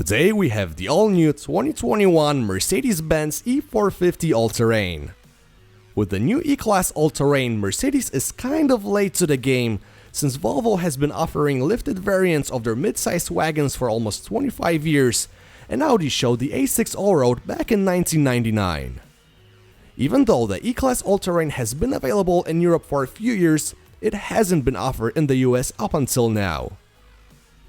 Today we have the all-new 2021 Mercedes-Benz E450 All-Terrain. With the new E-Class All-Terrain, Mercedes is kind of late to the game, since Volvo has been offering lifted variants of their mid-sized wagons for almost 25 years, and Audi showed the A6 Allroad back in 1999. Even though the E-Class All-Terrain has been available in Europe for a few years, it hasn't been offered in the US up until now.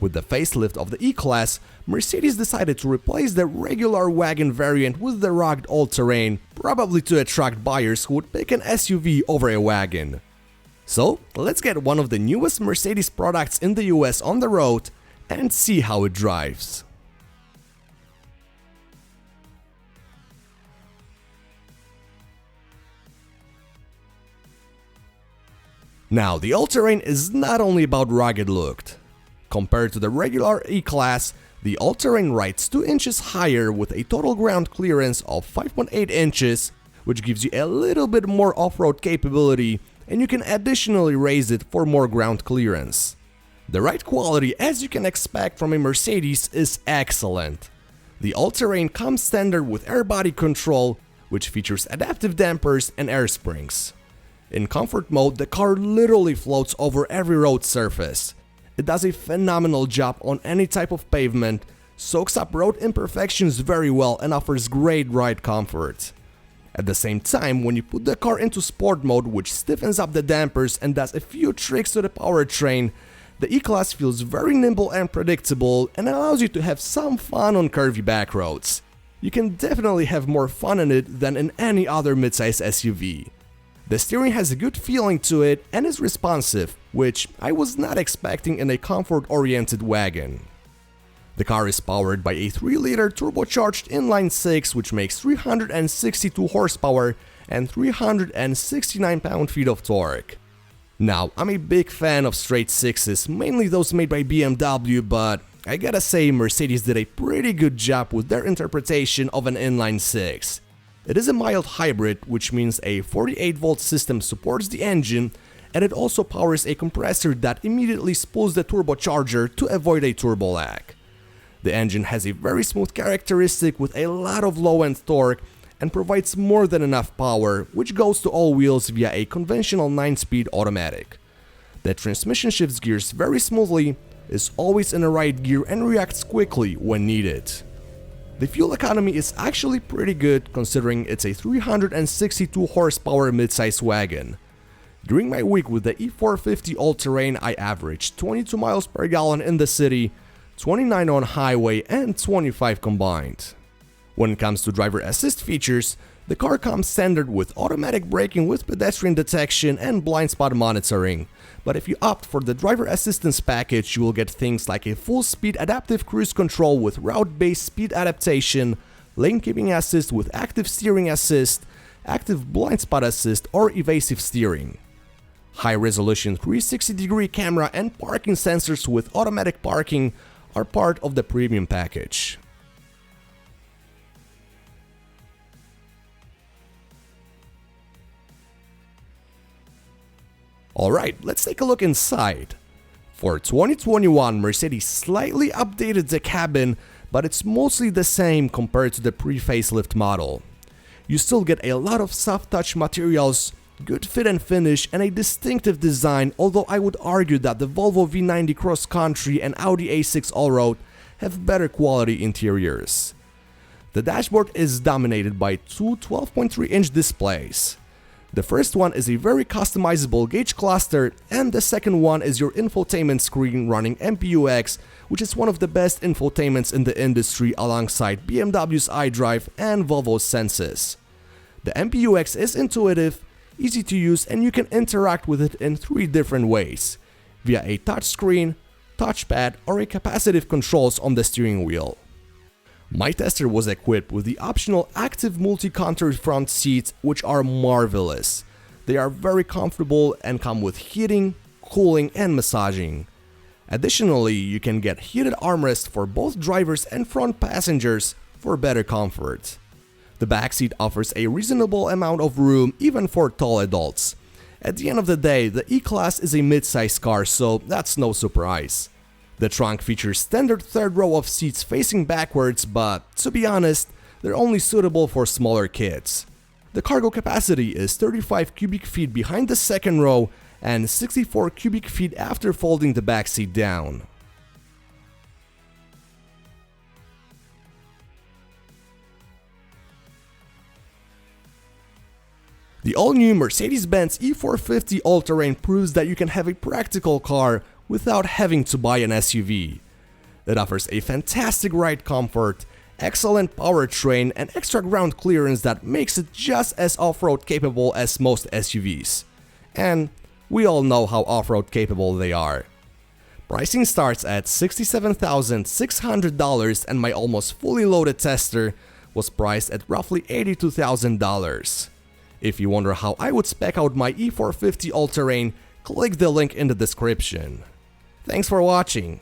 With the facelift of the E-Class, Mercedes decided to replace the regular wagon variant with the rugged all-terrain, probably to attract buyers who would pick an SUV over a wagon. So, let's get one of the newest Mercedes products in the US on the road and see how it drives. Now, the all-terrain is not only about rugged look. Compared to the regular E-Class, the all-terrain rides 2 inches higher with a total ground clearance of 5.8 inches, which gives you a little bit more off-road capability, and you can additionally raise it for more ground clearance. The ride quality, as you can expect from a Mercedes, is excellent. The all-terrain comes standard with air body control, which features adaptive dampers and air springs. In comfort mode, the car literally floats over every road surface. It does a phenomenal job on any type of pavement, soaks up road imperfections very well and offers great ride comfort. At the same time, when you put the car into sport mode, which stiffens up the dampers and does a few tricks to the powertrain, the E-Class feels very nimble and predictable and allows you to have some fun on curvy back roads. You can definitely have more fun in it than in any other midsize SUV. The steering has a good feeling to it and is responsive, which I was not expecting in a comfort-oriented wagon. The car is powered by a 3-liter turbocharged inline-6, which makes 362 horsepower and 369 pound-feet of torque. Now, I'm a big fan of straight 6s, mainly those made by BMW, but I gotta say Mercedes did a pretty good job with their interpretation of an inline-6. It is a mild hybrid, which means a 48-volt system supports the engine, and it also powers a compressor that immediately spools the turbocharger to avoid a turbo lag. The engine has a very smooth characteristic with a lot of low-end torque and provides more than enough power, which goes to all wheels via a conventional 9-speed automatic. The transmission shifts gears very smoothly, is always in the right gear and reacts quickly when needed. The fuel economy is actually pretty good considering it's a 362 horsepower midsize wagon. During my week with the E450 All-Terrain, I averaged 22 miles per gallon in the city, 29 on highway and 25 combined. When it comes to driver assist features, the car comes standard with automatic braking with pedestrian detection and blind spot monitoring, but if you opt for the driver assistance package, you will get things like a full-speed adaptive cruise control with route-based speed adaptation, lane keeping assist with active steering assist, active blind spot assist, or evasive steering. High-resolution 360-degree camera and parking sensors with automatic parking are part of the premium package. Alright, let's take a look inside. For 2021, Mercedes slightly updated the cabin, but it's mostly the same compared to the pre-facelift model. You still get a lot of soft touch materials, good fit and finish, and a distinctive design, although I would argue that the Volvo V90 Cross Country and Audi A6 Allroad have better quality interiors. The dashboard is dominated by two 12.3-inch displays. The first one is a very customizable gauge cluster, and the second one is your infotainment screen running MPUX, which is one of the best infotainments in the industry alongside BMW's iDrive and Volvo's Senses. The MPUX is intuitive, easy to use, and you can interact with it in 3 different ways: via a touchscreen, touchpad, or a capacitive controls on the steering wheel. My tester was equipped with the optional active multi-contour front seats, which are marvelous. They are very comfortable and come with heating, cooling, and massaging. Additionally, you can get heated armrests for both drivers and front passengers for better comfort. The back seat offers a reasonable amount of room even for tall adults. At the end of the day, the E-Class is a mid-size car, so that's no surprise. The trunk features standard third row of seats facing backwards, but to be honest, they're only suitable for smaller kids. The cargo capacity is 35 cubic feet behind the second row and 64 cubic feet after folding the back seat down. The all-new Mercedes-Benz E450 All-Terrain proves that you can have a practical car without having to buy an SUV. It offers a fantastic ride comfort, excellent powertrain, and extra ground clearance that makes it just as off-road capable as most SUVs. And we all know how off-road capable they are. Pricing starts at $67,600 and my almost fully loaded tester was priced at roughly $82,000. If you wonder how I would spec out my E450 All-Terrain, click the link in the description. Thanks for watching.